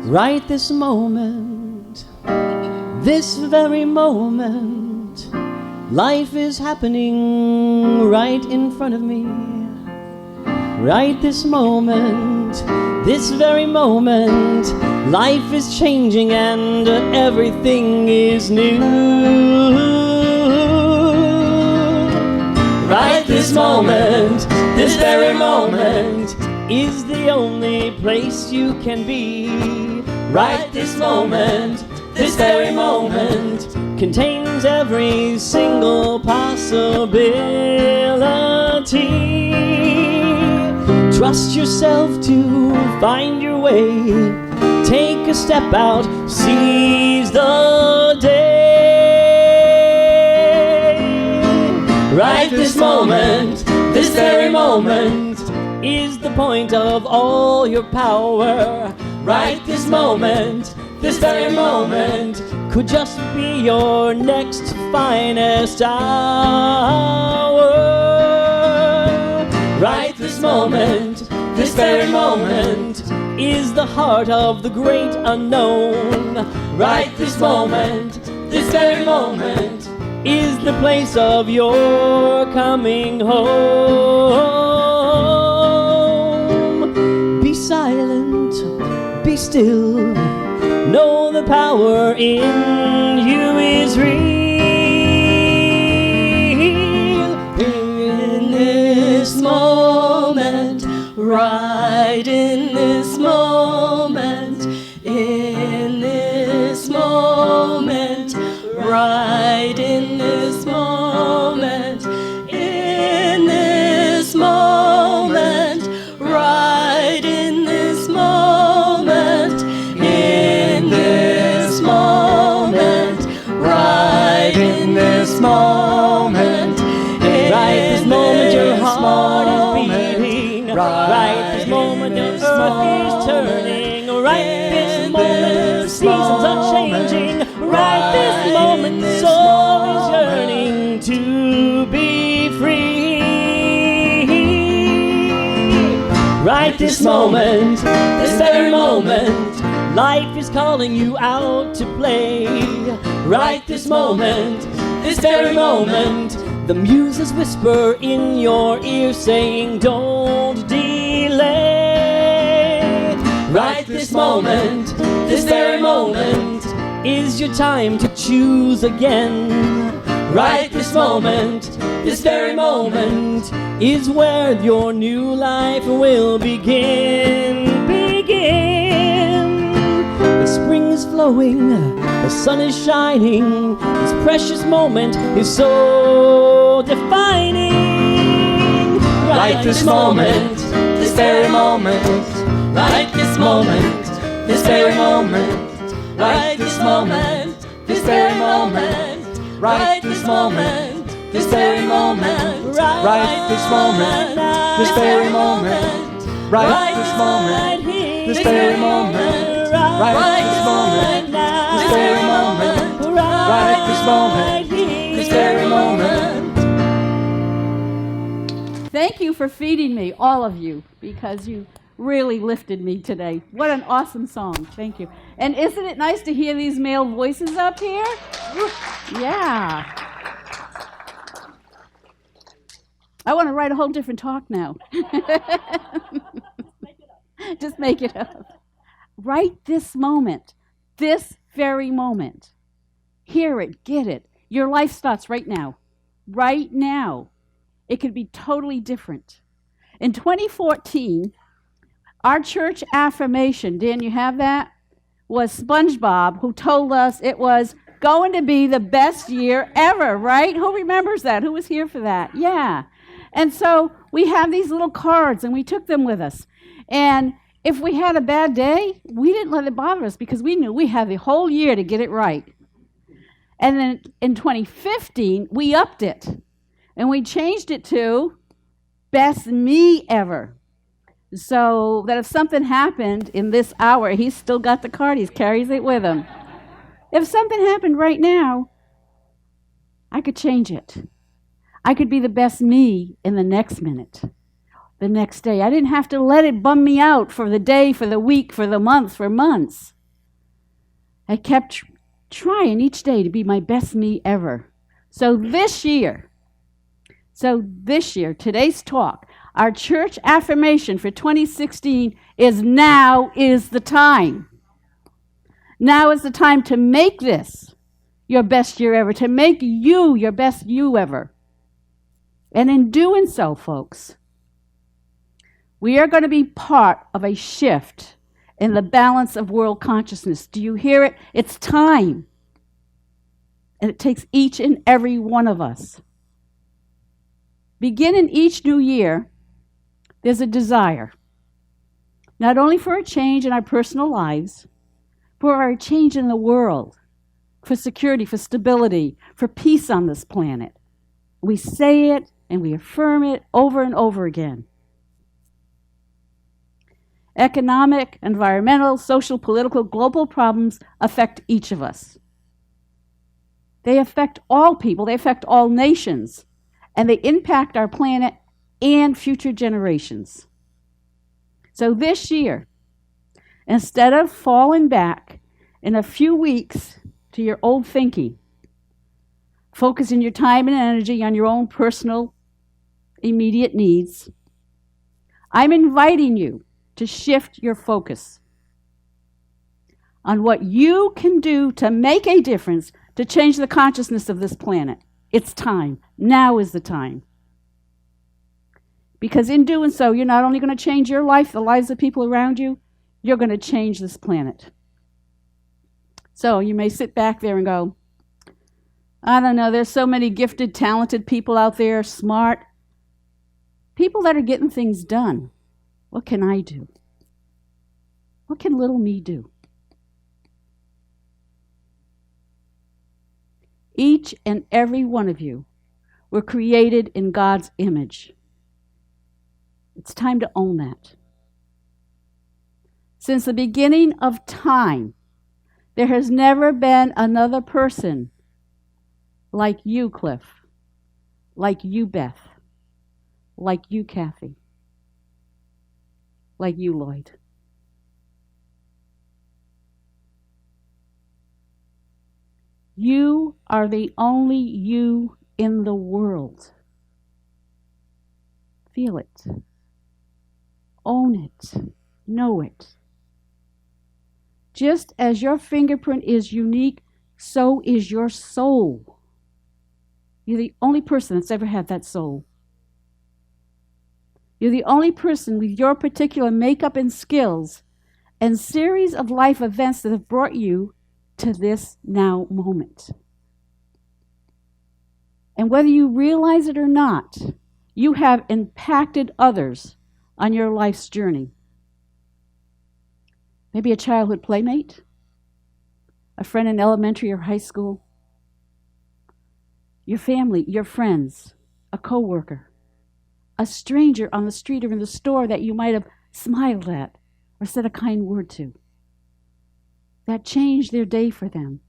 Right this moment, this very moment, life is happening right in front of me. Right this moment, this very moment, life is changing and everything is new. Right this moment, this very moment, is the only place you can be. Right this moment, this very moment, contains every single possibility. Trust yourself to find your way. Take a step out, seize the day. Right this moment, this very moment, is the point of all your power. Right this moment, this very moment, could just be your next finest hour. Right this moment, this very moment, is the heart of the great unknown. Right this moment, this very moment, is the place of your coming home. Be silent, be still, know the power in you is real. In this moment, right in this moment, in this moment, right in this moment, in this moment, right in this moment, in this moment, right in this moment, right this moment your heart is beating, right this moment your earth is turning, right this moment the seasons are changing, right this moment the soul is yearning to be free. Right this moment, this very moment, life is calling you out to play. Right this moment, this very moment, the muses whisper in your ear saying don't delay. Right this moment, this very moment, is your time to choose again. Right this moment, this very moment, is where your new life will begin. The spring is flowing, the sun is shining, this precious moment is so defining. Right this moment, this very moment, right this moment, this very moment, right this moment, this very moment, right this moment, this very moment, right this moment, this very moment, right this moment, this very moment, right this moment, this very moment, right this moment, this very moment. Thank you for feeding me, all of you, because you really lifted me today. What an awesome song. Thank you. And isn't it nice to hear these male voices up here? Yeah. I want to write a whole different talk now. Just make it up. Right this moment, this very moment. Hear it, get it. Your life starts right now. Right now. It could be totally different. In 2014, our church affirmation, Dan, you have that? Was SpongeBob, who told us it was going to be the best year ever, right? Who remembers that? Who was here for that? Yeah. And so we have these little cards, and we took them with us. And if we had a bad day, we didn't let it bother us because we knew we had the whole year to get it right. And then in 2015, we upped it. And we changed it to best me ever. So that if something happened in this hour, he's still got the card, he carries it with him. If something happened right now, I could change it. I could be the best me in the next minute, the next day. I didn't have to let it bum me out for the day, for the week, for the month, for months. I kept trying each day to be my best me ever. So this year, today's talk, our church affirmation for 2016 is now is the time. Now is the time to make this your best year ever, to make you your best you ever. And in doing so, folks, we are going to be part of a shift in the balance of world consciousness. Do you hear it? It's time. And it takes each and every one of us. Beginning each new year, there's a desire, not only for a change in our personal lives, but for a change in the world, for security, for stability, for peace on this planet. We say it and we affirm it over and over again. Economic, environmental, social, political, global problems affect each of us. They affect all people, they affect all nations, and they impact our planet and future generations. So this year, instead of falling back in a few weeks to your old thinking, focusing your time and energy on your own personal, immediate needs, I'm inviting you to shift your focus on what you can do to make a difference, to change the consciousness of this planet. It's time. Now is the time. Because in doing so, you're not only going to change your life, the lives of people around you, you're going to change this planet. So you may sit back there and go, I don't know, there's so many gifted, talented people out there, smart, people that are getting things done. What can I do? What can little me do? Each and every one of you were created in God's image. It's time to own that. Since the beginning of time, there has never been another person like you, Cliff, like you, Beth, like you, Kathy, like you, Lloyd. You are the only you in the world. Feel it. Own it. Know it. Just as your fingerprint is unique, so is your soul. You're the only person that's ever had that soul. You're the only person with your particular makeup and skills and series of life events that have brought you to this now moment. And whether you realize it or not, you have impacted others on your life's journey. Maybe a childhood playmate, a friend in elementary or high school, your family, your friends, a coworker, a stranger on the street or in the store that you might have smiled at or said a kind word to. That changed their day for them.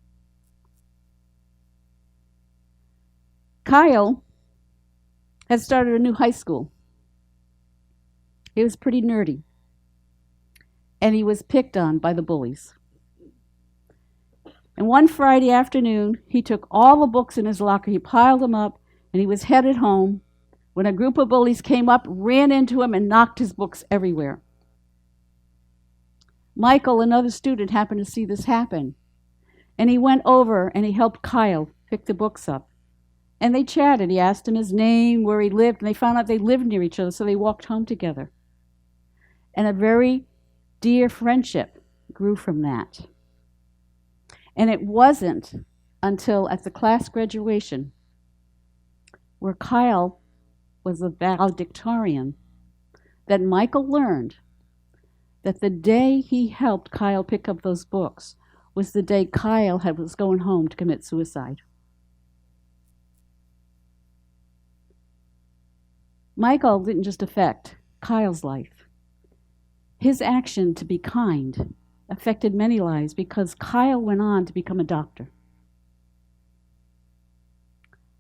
Kyle had started a new high school. He was pretty nerdy, and he was picked on by the bullies. And one Friday afternoon, he took all the books in his locker, he piled them up, and he was headed home when a group of bullies came up, ran into him, and knocked his books everywhere. Michael, another student, happened to see this happen. And he went over and he helped Kyle pick the books up. And they chatted. He asked him his name, where he lived, and they found out they lived near each other, so they walked home together. And a very dear friendship grew from that. And it wasn't until at the class graduation, where Kyle was the valedictorian, that Michael learned that the day he helped Kyle pick up those books was the day Kyle was going home to commit suicide. Michael didn't just affect Kyle's life. His action to be kind affected many lives because Kyle went on to become a doctor.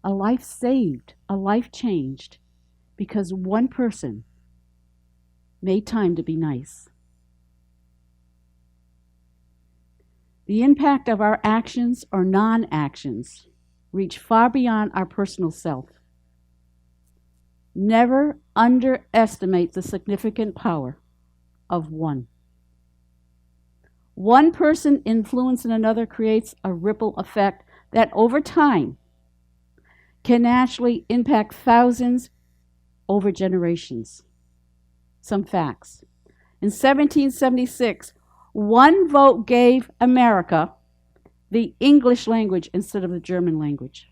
A life saved, a life changed because one person made time to be nice. The impact of our actions or non-actions reach far beyond our personal self. Never underestimate the significant power of one. One person influencing another creates a ripple effect that over time can actually impact thousands over generations. Some facts. In 1776, one vote gave America the English language instead of the German language.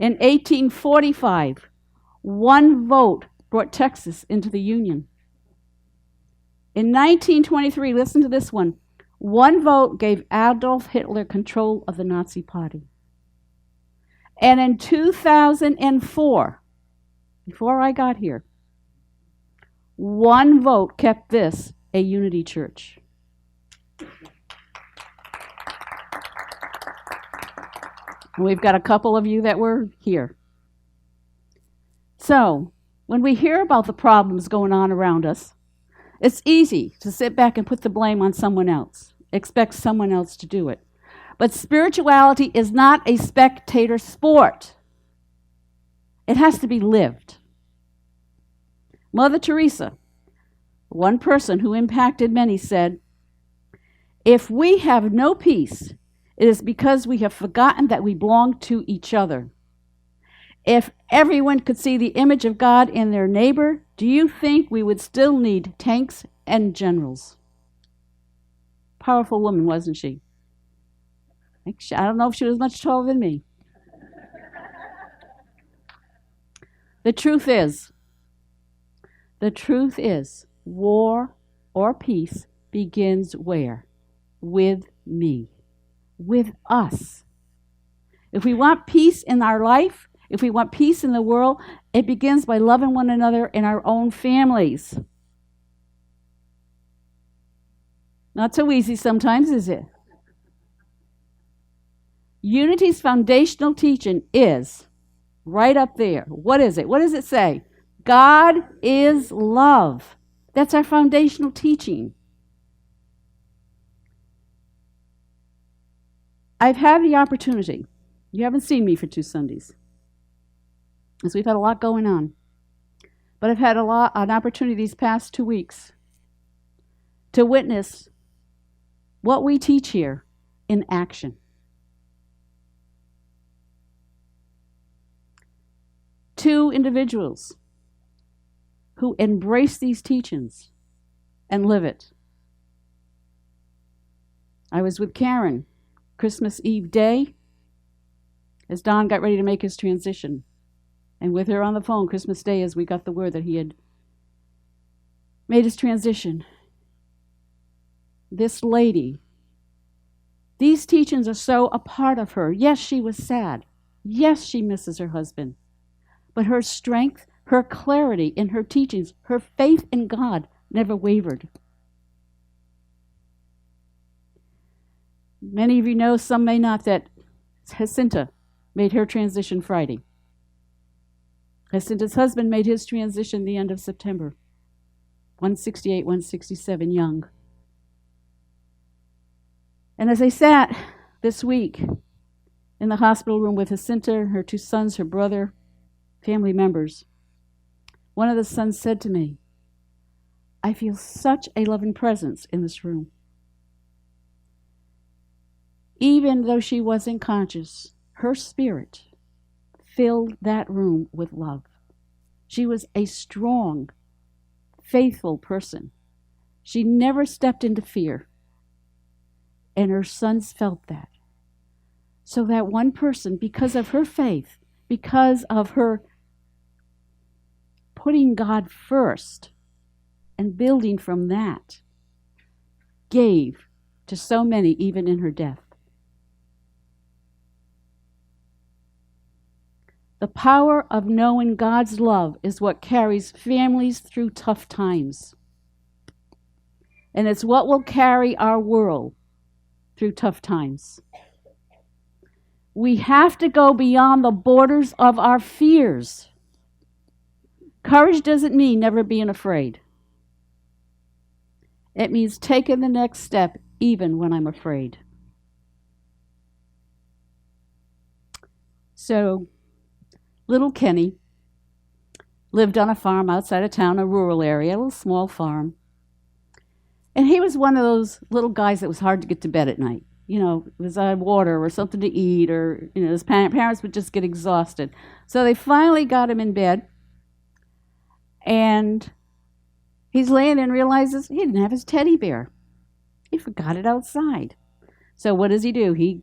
In 1845, one vote brought Texas into the Union. In 1923, listen to this one, one vote gave Adolf Hitler control of the Nazi Party. And in 2004, before I got here, one vote kept this a unity church. And we've got a couple of you that were here. So, when we hear about the problems going on around us, it's easy to sit back and put the blame on someone else, expect someone else to do it. But spirituality is not a spectator sport. It has to be lived. Mother Teresa, one person who impacted many, said, "If we have no peace, it is because we have forgotten that we belong to each other. If everyone could see the image of God in their neighbor, do you think we would still need tanks and generals?" Powerful woman, wasn't she? I don't know if she was much taller than me. The truth is, war or peace begins where? With me. With us. If we want peace in our life, if we want peace in the world, it begins by loving one another in our own families. Not so easy sometimes, is it? Unity's foundational teaching is right up there. What is it? What does it say? God is love. That's our foundational teaching. I've had the opportunity. You haven't seen me for 2 Sundays, because we've had a lot going on. But I've had an opportunity these past 2 weeks to witness what we teach here in action. 2 individuals who embrace these teachings and live it. I was with Karen Christmas Eve day as Don got ready to make his transition. And with her on the phone Christmas Day as we got the word that he had made his transition. This lady, these teachings are so a part of her. Yes, she was sad. Yes, she misses her husband. But her strength, her clarity in her teachings, her faith in God never wavered. Many of you know, some may not, that Jacinta made her transition Friday. Jacinta's husband made his transition the end of September. 168, 167, young. And as I sat this week in the hospital room with Jacinta, her 2 sons, her brother, family members, one of the sons said to me, "I feel such a loving presence in this room." Even though she wasn't conscious, her spirit filled that room with love. She was a strong, faithful person. She never stepped into fear. And her sons felt that. So that one person, because of her faith, because of her putting God first and building from that, gave to so many even in her death. The power of knowing God's love is what carries families through tough times. And it's what will carry our world through tough times. We have to go beyond the borders of our fears. Courage doesn't mean never being afraid. It means taking the next step even when I'm afraid. So, little Kenny lived on a farm outside of town, a rural area, a little small farm. And he was one of those little guys that was hard to get to bed at night. You know, it was water or something to eat, or, you know, his parents would just get exhausted. So they finally got him in bed, and he's laying there and realizes he didn't have his teddy bear. He forgot it outside. So what does he do? He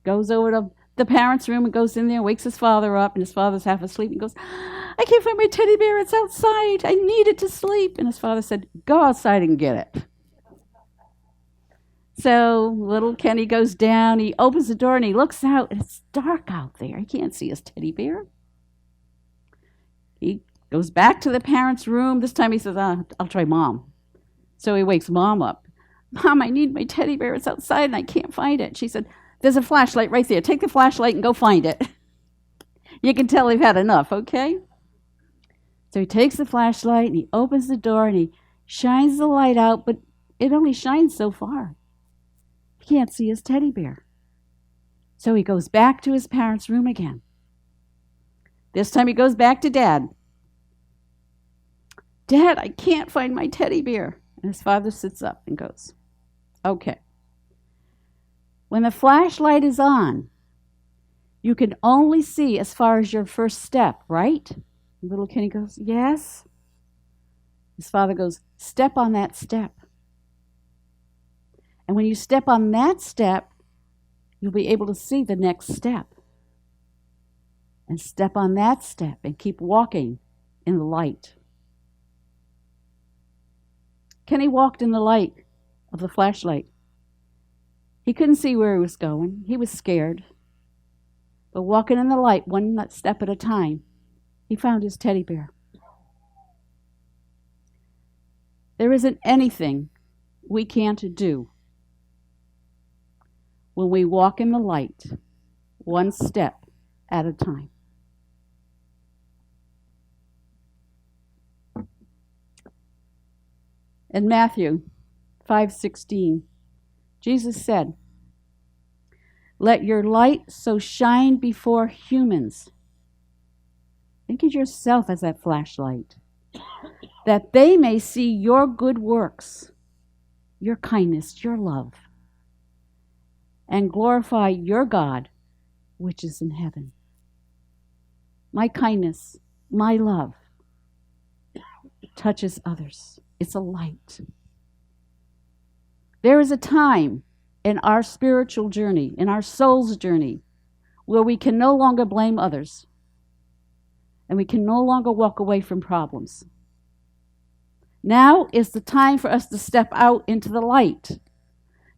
goes over to the parents' room and goes in there, wakes his father up, and his father's half asleep, and goes, I can't find my teddy bear. It's outside. I need it to sleep. And his father said, go outside and get it. So little Kenny goes down, he opens the door, and he looks out, and it's dark out there. He can't see his teddy bear. He goes back to the parents' room. This time he says, I'll try Mom. So he wakes Mom up. Mom, I need my teddy bear. It's outside, and I can't find it. She said, there's a flashlight right there. Take the flashlight and go find it. You can tell they've had enough, okay? So he takes the flashlight, and he opens the door, and he shines the light out, but it only shines so far. He can't see his teddy bear. So he goes back to his parents' room again. This time he goes back to Dad. Dad, I can't find my teddy bear. And his father sits up and goes, okay. When the flashlight is on, you can only see as far as your first step, right? And little Kenny goes, yes. His father goes, step on that step. And when you step on that step, you'll be able to see the next step. And step on that step and keep walking in the light. Kenny walked in the light of the flashlight. He couldn't see where he was going. He was scared. But walking in the light, one step at a time, he found his teddy bear. There isn't anything we can't do when we walk in the light, one step at a time. In Matthew 5:16, Jesus said, let your light so shine before humans. Think of yourself as that flashlight, that they may see your good works, your kindness, your love, and glorify your God, which is in heaven. My kindness, my love, touches others. It's a light. There is a time in our spiritual journey, in our soul's journey, where we can no longer blame others, and we can no longer walk away from problems. Now is the time for us to step out into the light,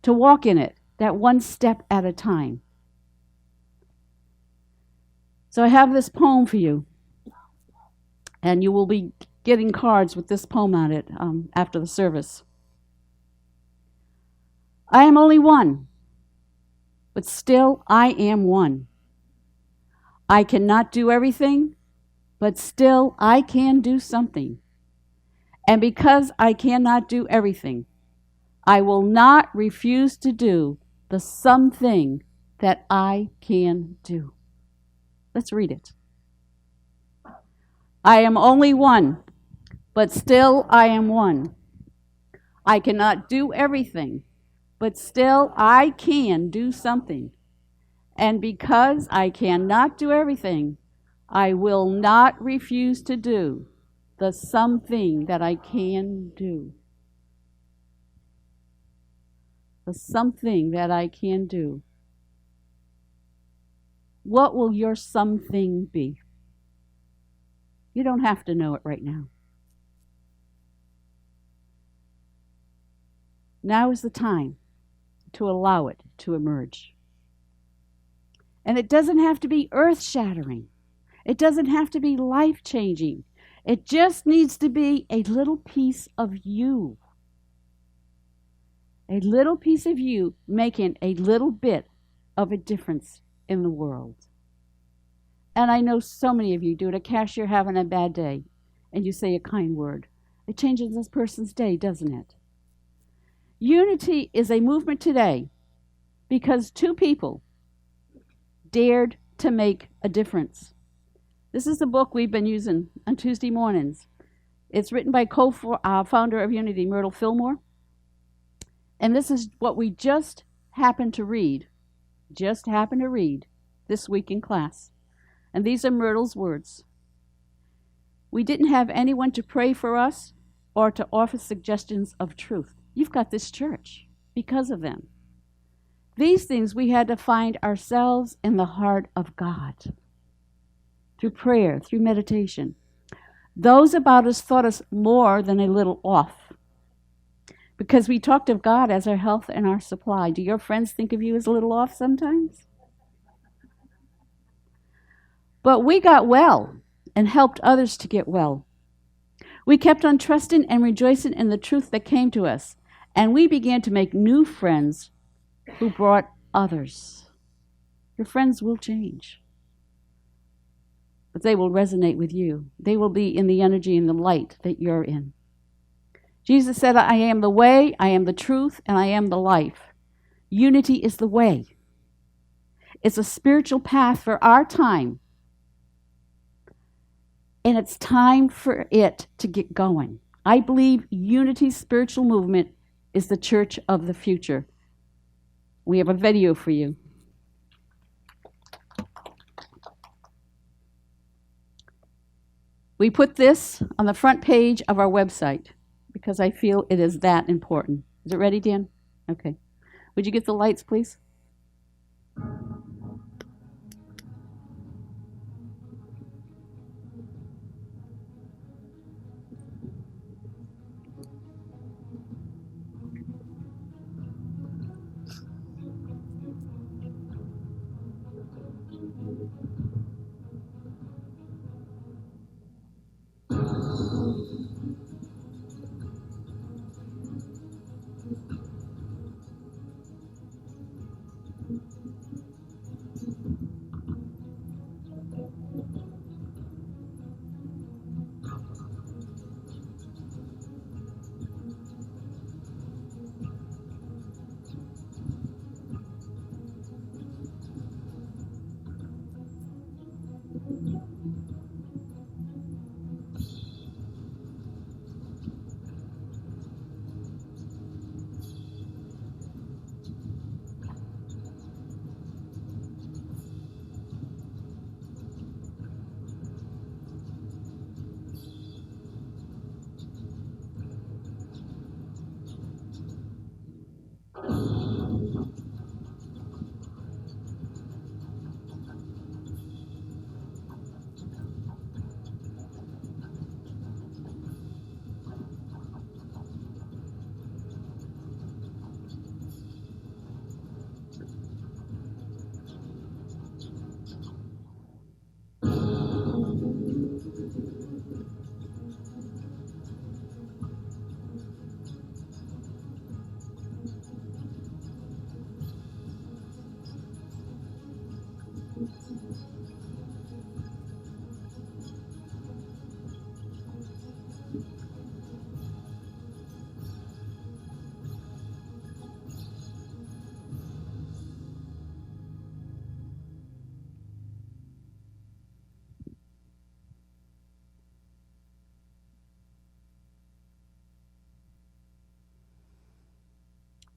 to walk in it, that one step at a time. So I have this poem for you, and you will be getting cards with this poem on it after the service. I am only one, but still I am one. I cannot do everything, but still I can do something. And because I cannot do everything, I will not refuse to do the something that I can do. Let's read it. I am only one, but still I am one. I cannot do everything, but still I can do something. And because I cannot do everything, I will not refuse to do the something that I can do. The something that I can do. What will your something be? You don't have to know it right now. Now is the time to allow it to emerge. And it doesn't have to be earth-shattering. It doesn't have to be life-changing. It just needs to be a little piece of you. A little piece of you making a little bit of a difference in the world. And I know so many of you do it. A cashier having a bad day, and you say a kind word. It changes this person's day, doesn't it? Unity is a movement today because two people dared to make a difference. This is the book we've been using on Tuesday mornings. It's written by co-founder of Unity, Myrtle Fillmore. And this is what we just happened to read this week in class. And these are Myrtle's words. We didn't have anyone to pray for us or to offer suggestions of truth. You've got this church because of them. These things we had to find ourselves in the heart of God. Through prayer, through meditation. Those about us thought us more than a little off. Because we talked of God as our health and our supply. Do your friends think of you as a little off sometimes? But we got well and helped others to get well. We kept on trusting and rejoicing in the truth that came to us. And we began to make new friends who brought others. Your friends will change. But they will resonate with you. They will be in the energy and the light that you're in. Jesus said, I am the way, I am the truth, and I am the life. Unity is the way. It's a spiritual path for our time. And it's time for it to get going. I believe Unity's spiritual movement is the church of the future. We have a video for you. We put this on the front page of our website because I feel it is that important. Is it ready, Dan? Okay. Would you get the lights, please?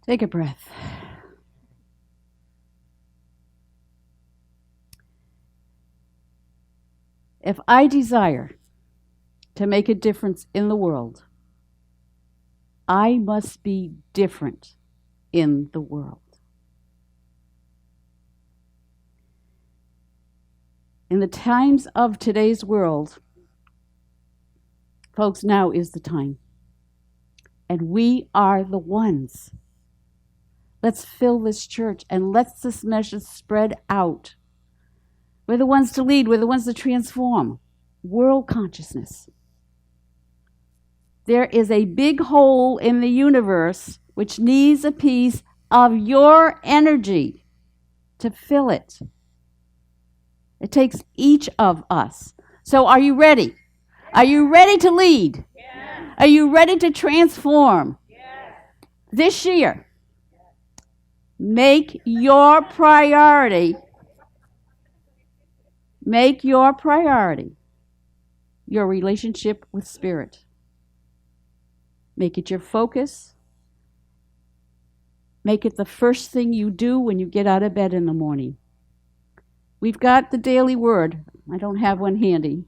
Take a breath. If I desire to make a difference in the world, I must be different in the world. In the times of today's world, folks, now is the time. And we are the ones. Let's fill this church and let this message spread out. We're the ones to lead. We're the ones to transform world consciousness. There is a big hole in the universe which needs a piece of your energy to fill it. It takes each of us. So are you ready? Are you ready to lead? Yes. Are you ready to transform? Yes. This year, make your priority your relationship with Spirit. Make it your focus. Make it the first thing you do when you get out of bed in the morning. We've got the daily word. I don't have one handy.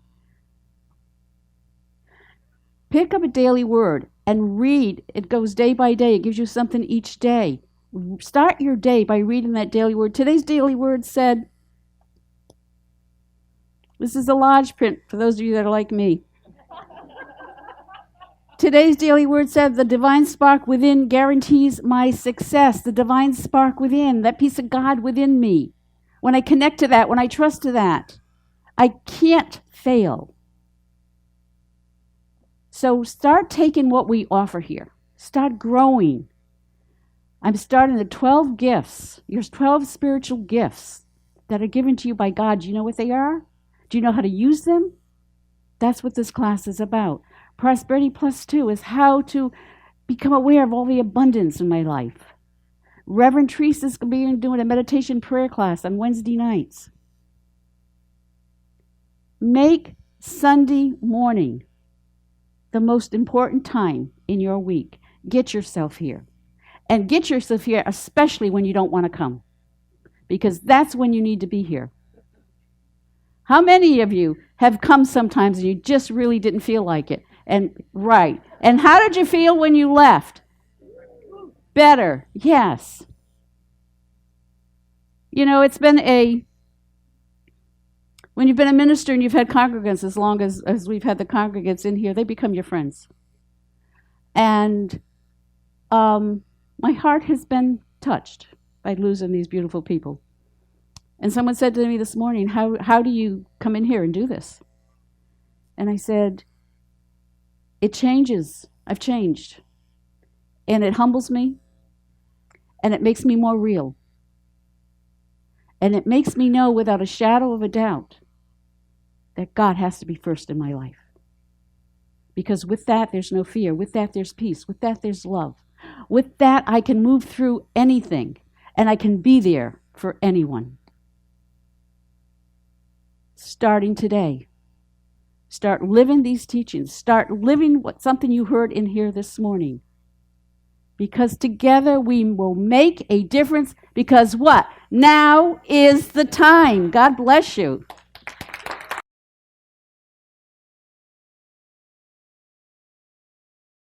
Pick up a daily word and read. It goes day by day. It gives you something each day. Start your day by reading that daily word. Today's daily word said, this is a large print for those of you that are like me. Today's daily word said, the divine spark within guarantees my success. The divine spark within, that piece of God within me. When I connect to that, when I trust to that, I can't fail. So start taking what we offer here. Start growing. I'm starting the 12 gifts, your 12 spiritual gifts that are given to you by God. Do you know what they are? Do you know how to use them? That's what this class is about. Prosperity Plus 2 is how to become aware of all the abundance in my life. Reverend Teresa is going to be doing a meditation prayer class on Wednesday nights. Make Sunday morning the most important time in your week. Get yourself here. And get yourself here especially when you don't want to come. Because that's when you need to be here. How many of you have come sometimes and you just really didn't feel like it? And right. And how did you feel when you left? Better. Yes. You know, it's been when you've been a minister and you've had congregants as long as we've had the congregants in here, they become your friends. And my heart has been touched by losing these beautiful people. And someone said to me this morning, how do you come in here and do this? And I said, it changes. I've changed. And it humbles me. And it makes me more real. And it makes me know without a shadow of a doubt that God has to be first in my life. Because with that, there's no fear. With that, there's peace. With that, there's love. With that, I can move through anything. And I can be there for anyone. Starting today. Start living these teachings. Start living something you heard in here this morning. Because together we will make a difference. Because what? Now is the time. God bless you.